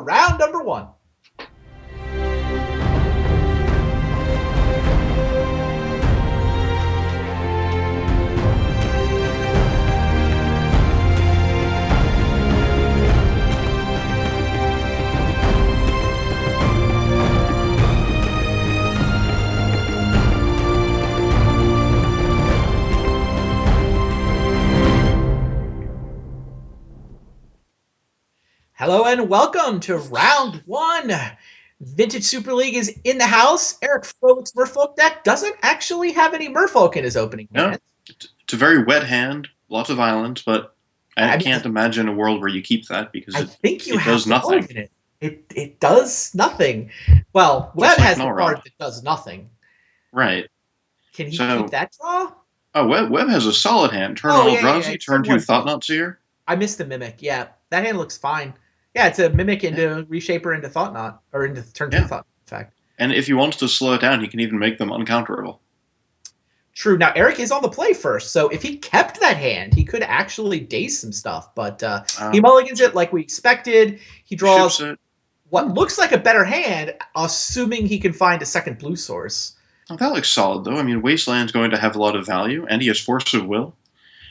round number one. Hello and welcome to round one. Vintage Super League is in the house. Eric Froehlich's Merfolk deck doesn't actually have any Merfolk in his opening hand. It's a very wet hand, lots of islands, but I can't imagine a world where you keep that because it does nothing. It does nothing. Well, Webb has the card that does nothing. Right. Can he keep that draw? Oh, Webb has a solid hand. Turn Eldrazi, turn 2 Thought-Knot Seer. I missed the Mimic. Yeah, that hand looks fine. Yeah, it's a Mimic into Reshaper into Thought-Knot, or into turn 2 Thought-Knot, in fact. And if he wants to slow it down, he can even make them uncounterable. True. Now, Eric is on the play first, so if he kept that hand, he could actually daze some stuff, but he mulligans it like we expected. He draws what looks like a better hand, assuming he can find a second blue source. Oh, that looks solid, though. I mean, Wasteland's going to have a lot of value, and he has Force of Will.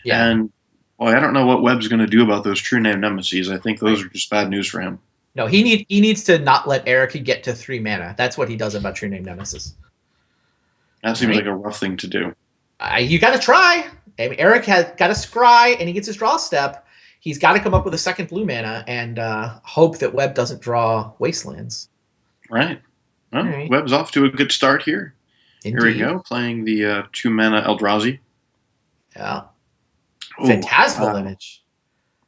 Yeah. And well, I don't know what Webb's going to do about those True Name Nemesis. I think those are just bad news for him. No, he needs to not let Eric get to 3 mana. That's what he does about True Name Nemesis. That seems like a rough thing to do. You got to try. I mean, Eric has got to scry, and he gets his draw step. He's got to come up with a second blue mana and hope that Webb doesn't draw Wastelands. Right. Well, Webb's off to a good start here. Indeed. Here we go, playing the 2 mana Eldrazi. Yeah. Phantasmal image.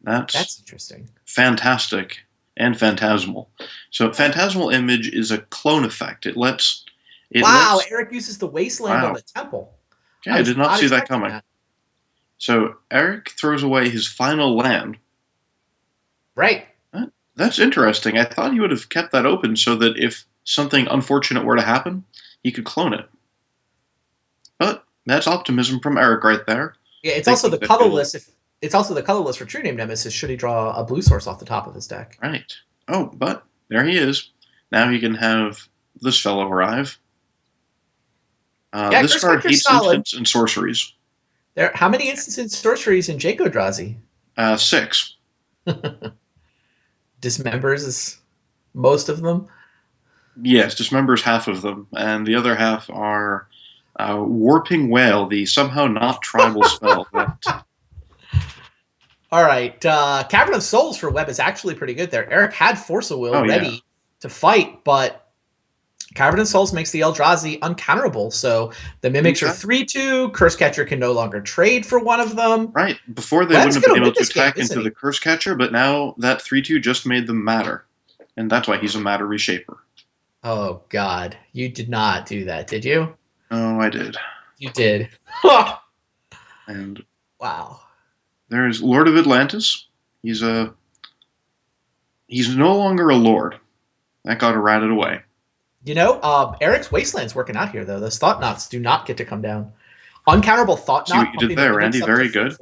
That's interesting. Fantastic and phantasmal. So phantasmal image is a clone effect. Eric uses the Wasteland on the temple. Yeah, I did not see that coming. So Eric throws away his final land. Right. That's interesting. I thought he would have kept that open so that if something unfortunate were to happen, he could clone it. But that's optimism from Eric right there. Yeah, it's also the colorless. It's also the colorless for True Name Nemesis. Should he draw a blue source off the top of his deck? Right. Oh, but there he is. Now he can have this fellow arrive. This card hates instants and sorceries. How many instants and sorceries in Jake Eldrazi? 6. Dismembers is most of them. Yes, dismembers half of them, and the other half are Warping Whale, the somehow not tribal spell. All right, Cavern of Souls for Webb is actually pretty good there. Eric had Force of Will ready to fight, but Cavern of Souls makes the Eldrazi uncounterable, so the Mimics are 3/2. Curse Catcher can no longer trade for one of them. Right. Before they wouldn't have been able to attack into the Curse Catcher, but now that 3/2 just made them matter, and that's why he's a matter reshaper. Oh, God. You did not do that, did you? Oh, I did. You did. And wow. There's Lord of Atlantis. He's no longer a lord. That got errated away. You know, Eric's Wasteland's working out here, though. Those Thought-Knots do not get to come down. Uncounterable Thought-Knot. See what you did there, Randy. Very good.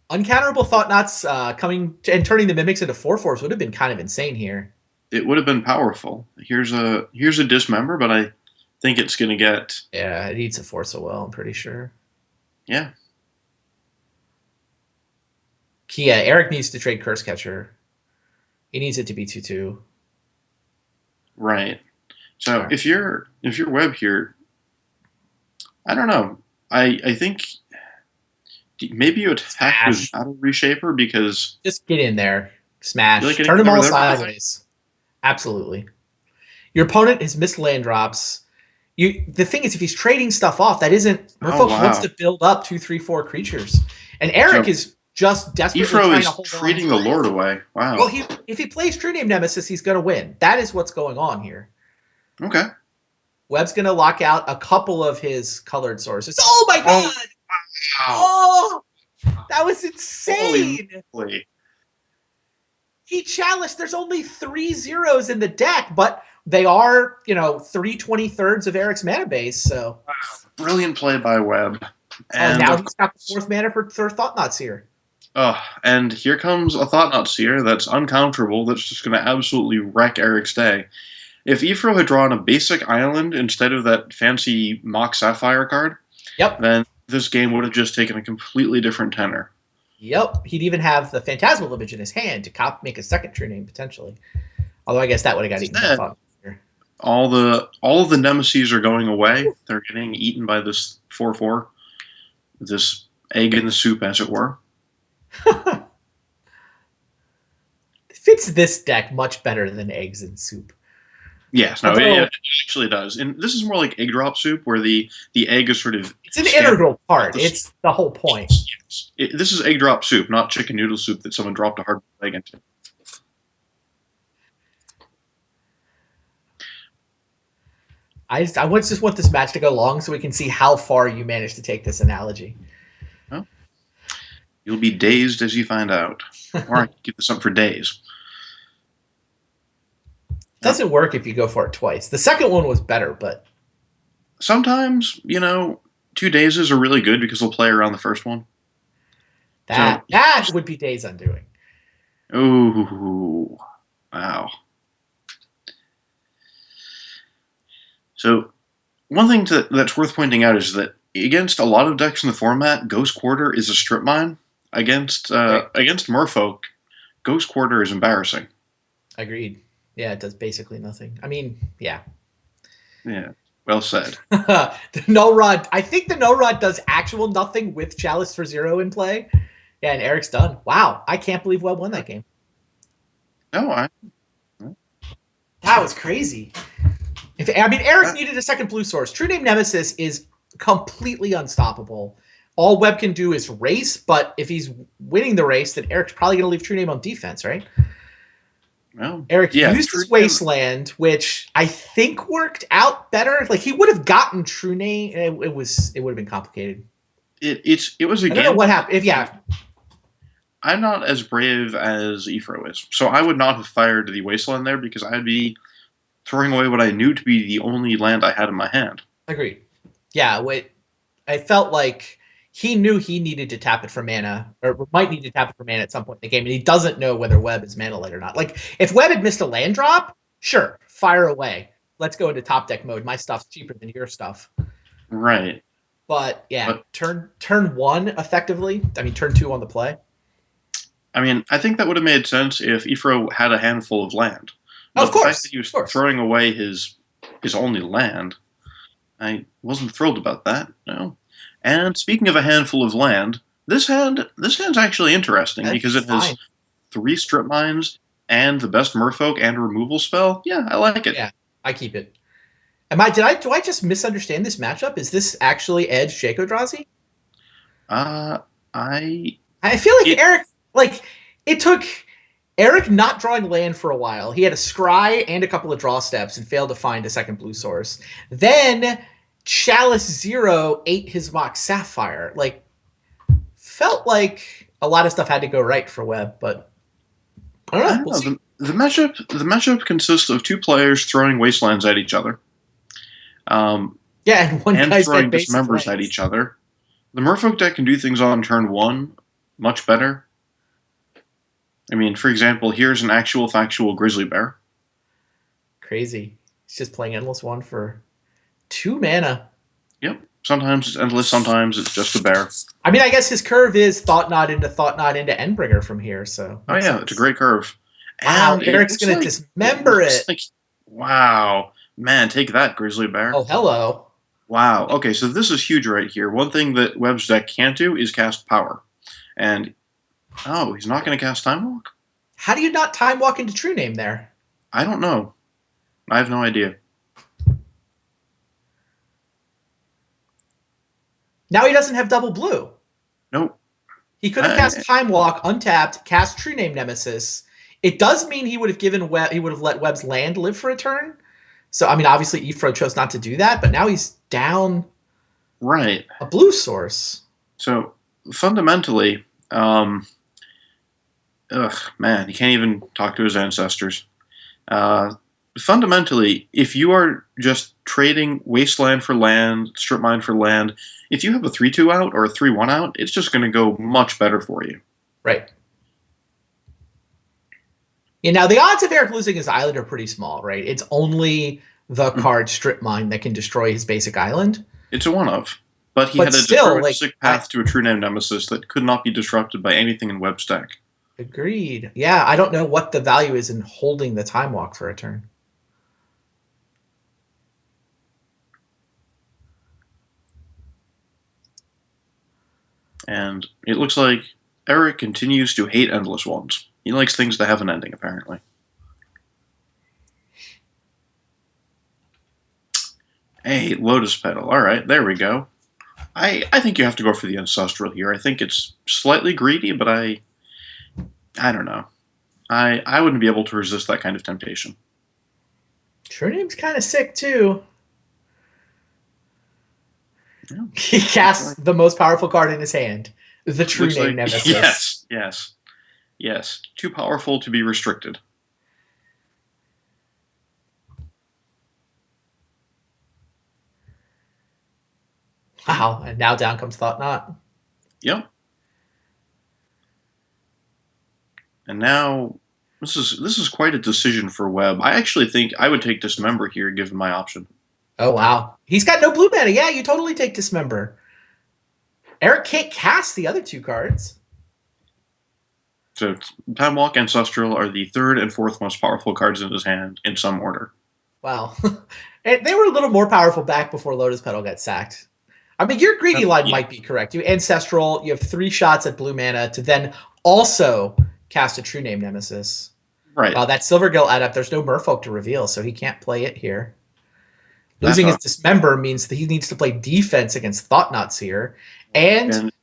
Uncounterable Thought-Knots coming and turning the Mimics into 4/4s would have been kind of insane here. It would have been powerful. Here's a Dismember, but I think it's going to get... Yeah, it needs a Force of Will, I'm pretty sure. Yeah. Yeah, Eric needs to trade Curse Catcher. He needs it to be 2/2. Right. So if you're Webb here, I don't know. I think maybe you attack without a reshaper because just get in there, smash, turn them all sideways. Absolutely. Your opponent has missed land drops. The thing is, if he's trading stuff off, that isn't Merfolk wants to build up 2, 3, 4 creatures, and Eric is just desperately trying to hold on. Trading the Lord away. Wow. Well, if he plays True Name Nemesis, he's going to win. That is what's going on here. Okay. Webb's going to lock out a couple of his colored sources. Oh my God! Wow. Oh, that was insane. Holy. He challenged. There's only 3 zeros in the deck, but they are, 3/23 of Eric's mana base. So wow. Brilliant play by Webb. And now he's got the 4th mana for Thought-Knots here. And here comes a Thought-Knot Seer that's uncounterable, that's just going to absolutely wreck Eric's day. If Ifro had drawn a basic island instead of that fancy Mock Sapphire card, then this game would have just taken a completely different tenor. Yep, he'd even have the Phantasmal Image in his hand to make a second True Name potentially. Although I guess that would have got eaten by Thought. All of the nemesis are going away. They're getting eaten by this 4/4, this egg in the soup, as it were. It fits this deck much better than eggs in soup. Yes, no, it actually does. And this is more like egg drop soup, where the egg is sort of... It's an integral part. It's the whole point. Yes. This is egg drop soup, not chicken noodle soup that someone dropped a hard egg into. I just want this match to go long so we can see how far you managed to take this analogy. Well, you'll be dazed as you find out. Or I can keep this up for days. Doesn't work if you go for it twice. The second one was better, but... Sometimes, 2 dazes are really good because they'll play around the first one. That would be days undoing. Ooh. Wow. So, one thing that's worth pointing out is that against a lot of decks in the format, Ghost Quarter is a strip mine. Against Merfolk, Ghost Quarter is embarrassing. Agreed. Yeah, it does basically nothing. I mean, yeah. Yeah, well said. The Null Rod. I think the Null Rod does actual nothing with Chalice for 0 in play. Yeah, and Eric's done. Wow, I can't believe Webb won that game. No, that was crazy. Eric needed a second blue source. True Name Nemesis is completely unstoppable. All Webb can do is race, but if he's winning the race, then Eric's probably going to leave True Name on defense, right? Well, Eric used his Wasteland, which I think worked out better. Like, he would have gotten True Name. It would have been complicated. It was a game. I don't know what happened. I'm not as brave as Ifro is, so I would not have fired the Wasteland there because I'd be throwing away what I knew to be the only land I had in my hand. Agreed. Yeah, I felt like he knew he needed to tap it for mana, or might need to tap it for mana at some point in the game, and he doesn't know whether Webb is mana light or not. Like, if Webb had missed a land drop, sure, fire away. Let's go into top deck mode. My stuff's cheaper than your stuff. Right. But, yeah, turn 1, effectively. I mean, turn 2 on the play. I mean, I think that would have made sense if Ifro had a handful of land. But of course. The fact that he was throwing away his only land, I wasn't thrilled about that, no. And speaking of a handful of land, this hand's actually interesting because it has 3 strip mines and the best Merfolk and a removal spell. Yeah, I like it. Yeah, I keep it. Do I just misunderstand this matchup? Is this actually Edge Jaco Drazi? I feel like Eric, it took Eric not drawing land for a while. He had a scry and a couple of draw steps and failed to find a second blue source. Then Chalice 0 ate his Mock Sapphire. Felt like a lot of stuff had to go right for Webb, but I don't know. The matchup consists of 2 players throwing wastelands at each other. And one guy's throwing dismembers at each other. The Merfolk deck can do things on turn 1 much better. I mean, for example, here's an actual factual Grizzly Bear. Crazy. He's just playing Endless 1 for 2 mana. Yep. Sometimes it's Endless, sometimes it's just a bear. I mean, I guess his curve is Thought-Knot into Endbringer from here, so... Oh, yeah, it's a great curve. Wow, and Eric's going to dismember it. Wow. Man, take that, Grizzly Bear. Oh, hello. Wow. Okay, so this is huge right here. One thing that Webb's deck can't do is cast Power. And... oh, he's not going to cast Time Walk? How do you not Time Walk into True Name there? I don't know. I have no idea. Now he doesn't have double blue. Nope. He could have cast Time Walk, untapped, cast True Name Nemesis. It does mean he would have let Webb's land live for a turn. So, I mean, obviously Ifro chose not to do that, but now he's down a blue source. So, fundamentally... man, he can't even talk to his ancestors. Fundamentally, if you are just trading wasteland for land, strip mine for land, if you have a 3-2 out or a 3-1 out, it's just going to go much better for you. Right. Yeah, now the odds of Eric losing his island are pretty small, right? It's only the card Strip Mine that can destroy his basic island. It's a one-of. But he But had a still, like, deterministic path to a true name nemesis that could not be disrupted by anything in Web's deck. Agreed. Yeah, I don't know what the value is in holding the Time Walk for a turn. And it looks like Eric continues to hate Endless Ones. He likes things to have an ending, apparently. Hey, Lotus Petal. All right, there we go. I think you have to go for the Ancestral here. I think it's slightly greedy, but I don't know. I wouldn't be able to resist that kind of temptation. True Name's kind of sick, too. Yeah. He casts the most powerful card in his hand. The True Name Nemesis. Yes. Too powerful to be restricted. Wow, and now down comes Thought Knot. Yep. And now this is quite a decision for Webb. I actually think I would take Dismember here, given my option. Oh wow, he's got no blue mana. Yeah, you totally take Dismember. Eric can't cast the other two cards. So Time Walk, Ancestral are the third and fourth most powerful cards in his hand in some order. Wow, and they were a little more powerful back before Lotus Petal got sacked. I mean, your greedy line might be correct. You Ancestral, you have 3 shots at blue mana to then also cast a True Name Nemesis. Right. That Silvergill Adept, there's no Merfolk to reveal, so he can't play it here. Losing his Dismember means that he needs to play defense against Thought Knots here. And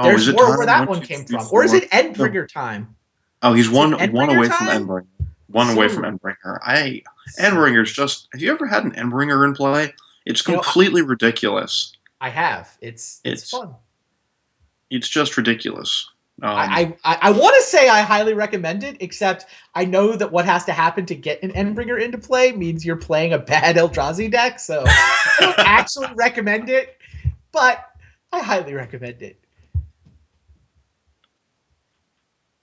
there's more where that one came from. Or is it Endbringer time? Oh, he's one away from Endbringer. One away from Endbringer. Endbringer's just... Have you ever had an Endbringer in play? It's completely ridiculous. I have. It's fun. It's just ridiculous. I want to say I highly recommend it, except I know that what has to happen to get an Endbringer into play means you're playing a bad Eldrazi deck, so I don't actually recommend it, but I highly recommend it.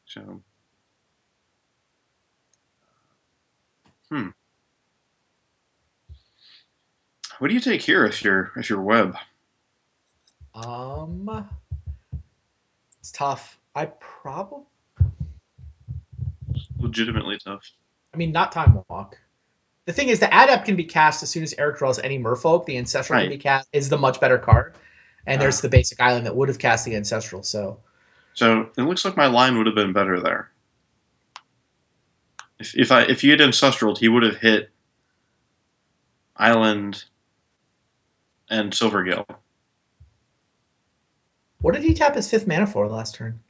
So, what do you take here if you're Webb? It's tough. Legitimately tough. I mean, not Time Walk. The thing is, the Adept can be cast as soon as Eric draws any Merfolk. The Ancestral can be cast is the much better card. And there's the basic island that would have cast the Ancestral. So it looks like my line would have been better there. If he had Ancestraled, he would have hit Island and Silvergill. What did he tap his 5th mana for last turn?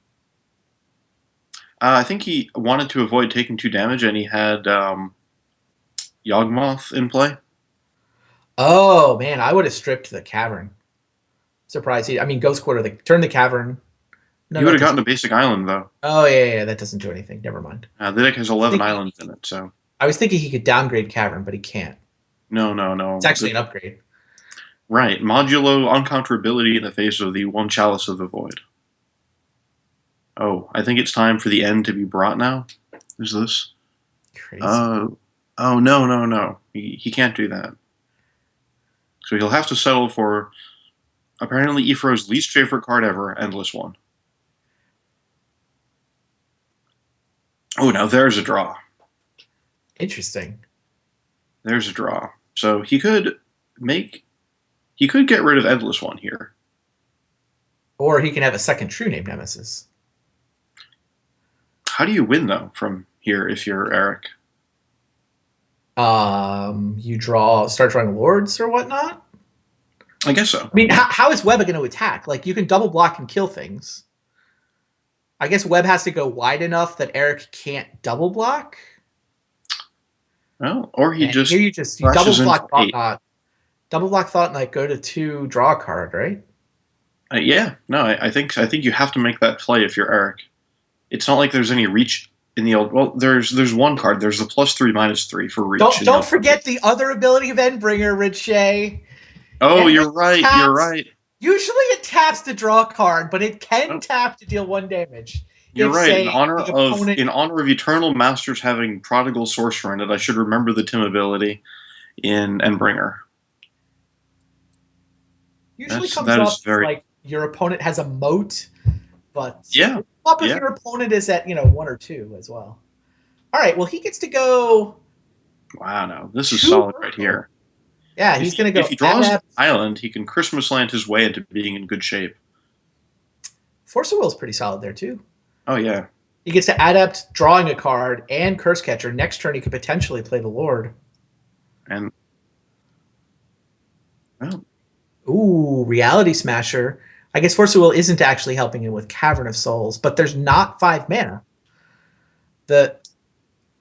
I think he wanted to avoid taking 2 damage, and he had Yawgmoth in play. Oh, man, I would have stripped the Cavern. Surprised. Ghost Quarter, turn the Cavern. No, you would have gotten a basic island, though. Oh, yeah, that doesn't do anything. Never mind. The deck has 11 islands in it, so... I was thinking he could downgrade Cavern, but he can't. No. It's actually an upgrade. Right. Modulo uncounterability in the face of the 1 Chalice of the Void. Oh, I think it's time for the end to be brought now. Is this? Crazy. Oh, no. He can't do that. So he'll have to settle for, apparently, Ifro's least favorite card ever, Endless One. Oh, now there's a draw. Interesting. There's a draw. So he could get rid of Endless One here. Or he can have a second True Name Nemesis. How do you win, though, from here if you're Eric? You start drawing Lords or whatnot? I guess so. How is Webb going to attack? You can double block and kill things. I guess Webb has to go wide enough that Eric can't double block. Well, or he just... Here you double block Thought Knot. Double block Thought Knot, go to 2, draw a card, right? Yeah. No, I think you have to make that play if you're Eric. It's not like there's any reach in the old... Well, there's one card. There's the +3/-3 for reach. Don't forget the other ability of Endbringer, Rich Shea. Oh, you're right. You're right. Usually it taps to draw a card, but it can tap to deal 1 damage. You're if, right. say, the opponent In honor of Eternal Masters having Prodigal Sorcerer in it, I should remember the Tim ability in Endbringer. usually comes That up is very like your opponent has a moat, but yeah up if yeah. your opponent is at 1 or 2 as well. All right, well he gets to go Wow, no, this is 2 solid right Urkel. here. Yeah, he's going to If go he draws an Adept. island, he can Christmas land his way into being in good shape. Force of Will is pretty solid there too. Oh yeah, He gets to Adept, drawing a card, and Curse Catcher. Next turn, he could potentially play the Lord. and well, Ooh, Reality Smasher. I guess Force of Will isn't actually helping him with Cavern of Souls, but there's not 5 mana. The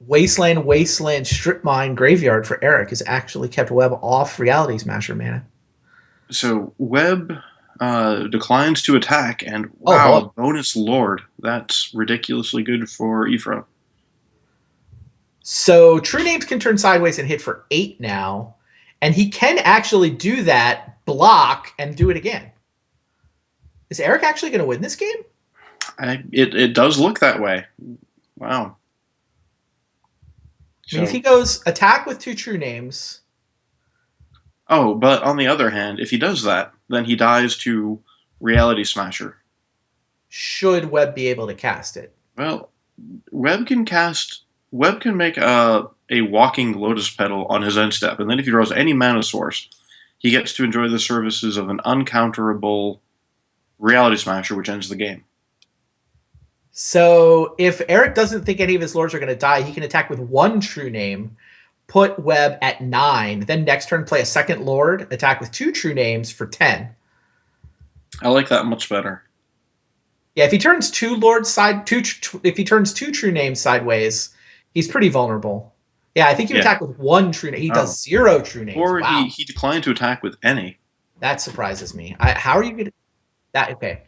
Wasteland, Strip Mine, Graveyard for Eric has actually kept Webb off Reality Smasher mana. so Webb declines to attack, and Oh wow, boy. a bonus Lord. That's ridiculously good for Ifra. So True Names can turn sideways and hit for 8 now, and he can actually do that, block, and do it again. Is Eric actually going to win this game? It does look that way. Wow. I mean, if he goes attack with 2 True Names. Oh, but on the other hand, if he does that, then he dies to Reality Smasher. Should Webb be able to cast it? Well, Webb can make a walking Lotus Petal on his end step, and then if he draws any mana source, he gets to enjoy the services of an uncounterable Reality Smasher, which ends the game. So if Eric doesn't think any of his lords are going to die, he can attack with 1 True Name, put Webb at 9, then next turn play a second lord, attack with 2 True Names for 10. I like that much better. Yeah, if he turns 2 lords if he turns 2 True Names sideways, he's pretty vulnerable. Yeah, I think you attack with 1 True Name. He does 0 True Names. Or wow. he declined to attack with any. That surprises me. How are you going to... That, okay.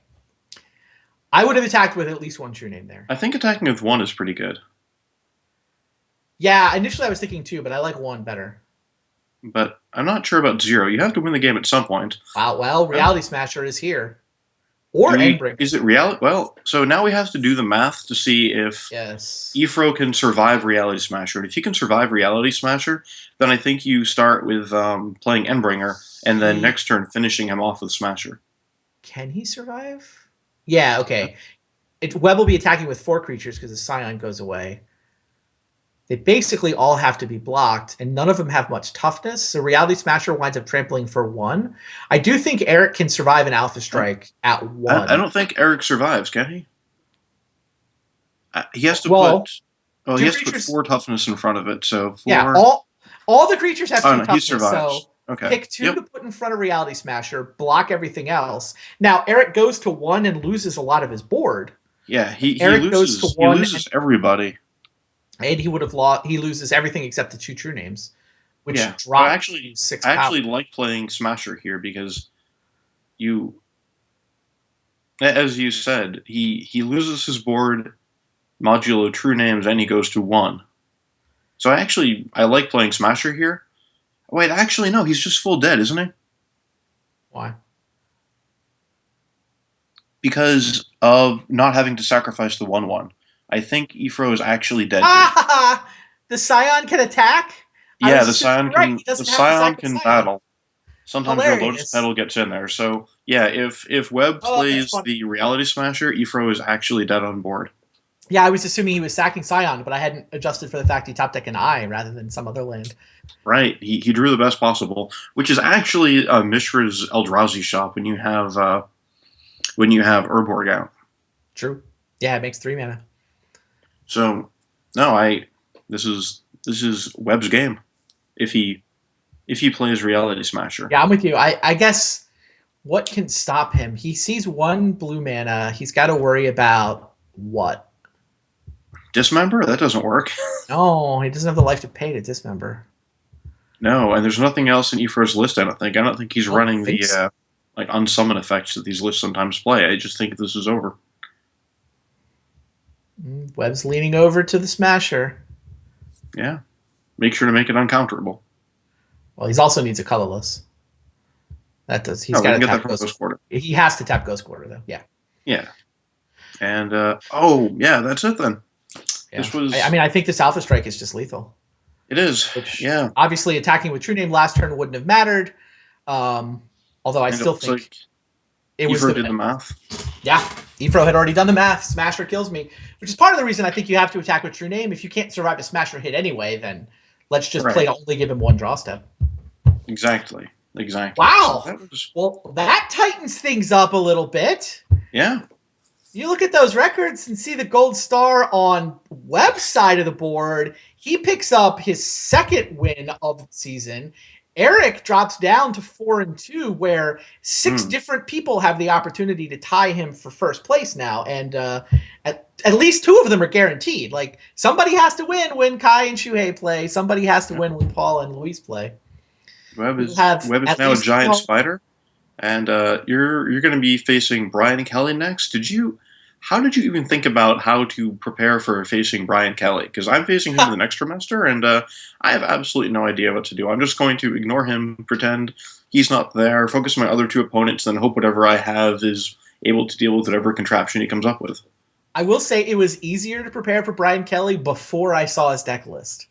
I would have attacked with at least 1 True Name there. I think attacking with 1 is pretty good. Yeah, initially I was thinking 2, but I like 1 better. But I'm not sure about 0. You have to win the game at some point. Wow, well, Reality Smasher is here. Or Endbringer. Is it reality? Well, so now we have to do the math to see if Ifro can survive Reality Smasher. And if he can survive Reality Smasher, then I think you start with playing Endbringer, and then next turn finishing him off with Smasher. Can he survive? Yeah, okay. Webb will be attacking with 4 creatures because the Scion goes away. They basically all have to be blocked, and none of them have much toughness, so Reality Smasher winds up trampling for 1. I do think Eric can survive an Alpha Strike at 1. I don't think Eric survives, can he? He has to put... he has to put 4 toughness in front of it, so 4... Yeah, all the creatures have 2 toughness, he survives. So pick 2 to put in front of Reality Smasher, block everything else. Now, Eric goes to 1 and loses a lot of his board. Yeah, he loses everybody. And he would have lost. He loses everything except the 2 True Names, which drops I 6 actually power. like playing Smasher here because as you said, he loses his board modulo True Names and he goes to 1. So I like playing Smasher here. Wait, actually no, he's just full dead, isn't he? Why? Because of not having to sacrifice the 1/1. I think Ifro is actually dead. The Scion can attack? Yeah, the Scion can battle. Sometimes your Lotus Petal gets in there. So yeah, if Webb plays the Reality Smasher, Ifro is actually dead on board. Yeah, I was assuming he was sacking Scion, but I hadn't adjusted for the fact he top deck an Eye rather than some other land. Right, he drew the best possible, which is actually Mishra's Eldrazi shop when you have Urborg out. True. Yeah, it makes 3 mana. So no, this is Webb's game. If he plays Reality Smasher. Yeah, I'm with you. I guess what can stop him? He sees 1 blue mana. He's got to worry about what? Dismember? That doesn't work. No, he doesn't have the life to pay to dismember. No, and there's nothing else in Ifro's list, I don't think. I don't think he's running the like unsummon effects that these lists sometimes play. I just think this is over. Webb's leaning over to the Smasher. Yeah. Make sure to make it uncounterable. Well, he also needs a colorless. That does. He's got to tap Ghost Quarter. He has to tap Ghost Quarter, though. Yeah. Yeah. And oh yeah, that's it then. Yeah. This was. I mean, I think this Alpha Strike is just lethal. It is. Which, yeah. Obviously, attacking with True Name last turn wouldn't have mattered. Although I still think like it was did the math. Yeah, Efro had already done the math. Smasher kills me, which is part of the reason I think you have to attack with True Name. If you can't survive a Smasher hit anyway, then let's just play to only give him one draw step. Exactly. Wow. Well, that tightens things up a little bit. Yeah. You look at those records and see the gold star on Webb's side of the board. He picks up his second win of the season. Eric drops down to 4-2, where 6 different people have the opportunity to tie him for first place now, and at least 2 of them are guaranteed. Like, somebody has to win when Kai and Shuhei play. Somebody has to win when Paul and Luis play. Webb is now a giant spider, and you're going to be facing Brian Kelly next. How did you even think about how to prepare for facing Brian Kelly? Because I'm facing him the next trimester, and I have absolutely no idea what to do. I'm just going to ignore him, pretend he's not there, focus on my other 2 opponents, then hope whatever I have is able to deal with whatever contraption he comes up with. I will say it was easier to prepare for Brian Kelly before I saw his deck list.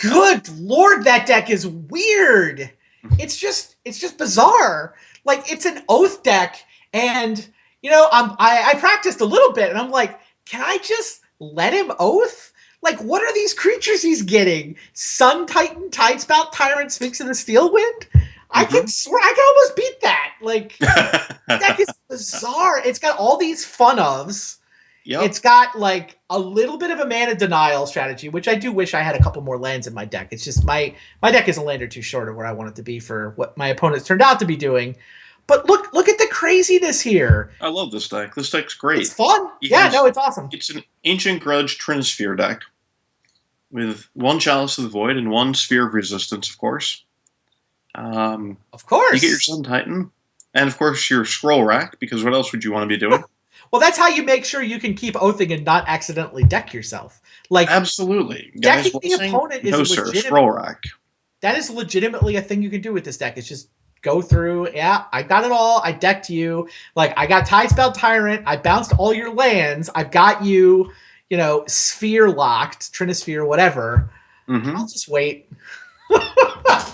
Good Lord, that deck is weird. It's just bizarre. Like, it's an Oath deck, and I practiced a little bit, and I'm like, can I just let him Oath? Like, what are these creatures he's getting? Sun Titan, Tidespout, Tyrant, Sphinx, and the Steel Wind? I can swear I can almost beat that. Like, the deck is bizarre. It's got all these fun ofs. Yep. It's got like a little bit of a mana denial strategy, which I do wish I had a couple more lands in my deck. It's just my deck is a land or 2 short of where I want it to be for what my opponents turned out to be doing. But look at the craziness here. I love this deck. This deck's great. It's fun. It's awesome. It's an Ancient Grudge Trinisphere deck with 1 Chalice of the Void and 1 Sphere of Resistance, of course. Of course. You get your Sun Titan, and of course your Scroll Rack, because what else would you want to be doing? Well, that's how you make sure you can keep oathing and not accidentally deck yourself. Like, absolutely. Decking the opponent is legitimate. Scroll Rack. That is legitimately a thing you can do with this deck. It's just go through, I got it all. I decked you. Like, I got Tidespell Tyrant. I bounced all your lands. I've got you, sphere locked, Trinisphere, whatever. I'll just wait.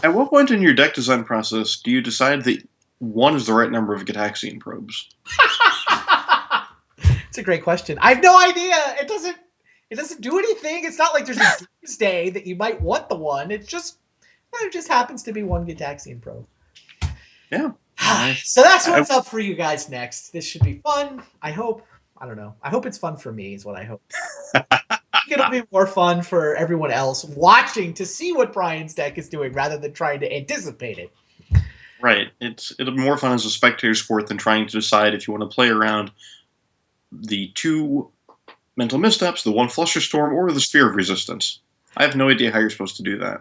At what point in your deck design process do you decide that 1 is the right number of Gitaxian probes? It's a great question. I have no idea. It doesn't do anything. It's not like there's a doomsday that you might want the 1. It just happens to be 1 Gitaxian probe. Yeah. So that's what's up for you guys next. This should be fun. I hope. I don't know. I hope it's fun for me is what I hope. I think it'll be more fun for everyone else watching to see what Brian's deck is doing rather than trying to anticipate it. Right. It'll be more fun as a spectator sport than trying to decide if you want to play around the 2 Mental Missteps, the 1 Flusterstorm, or the Sphere of Resistance. I have no idea how you're supposed to do that.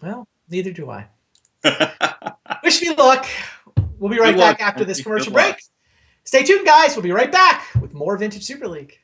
Well, neither do I. Wish me luck. We'll be right back after this commercial break. Stay tuned, guys. We'll be right back with more Vintage Super League.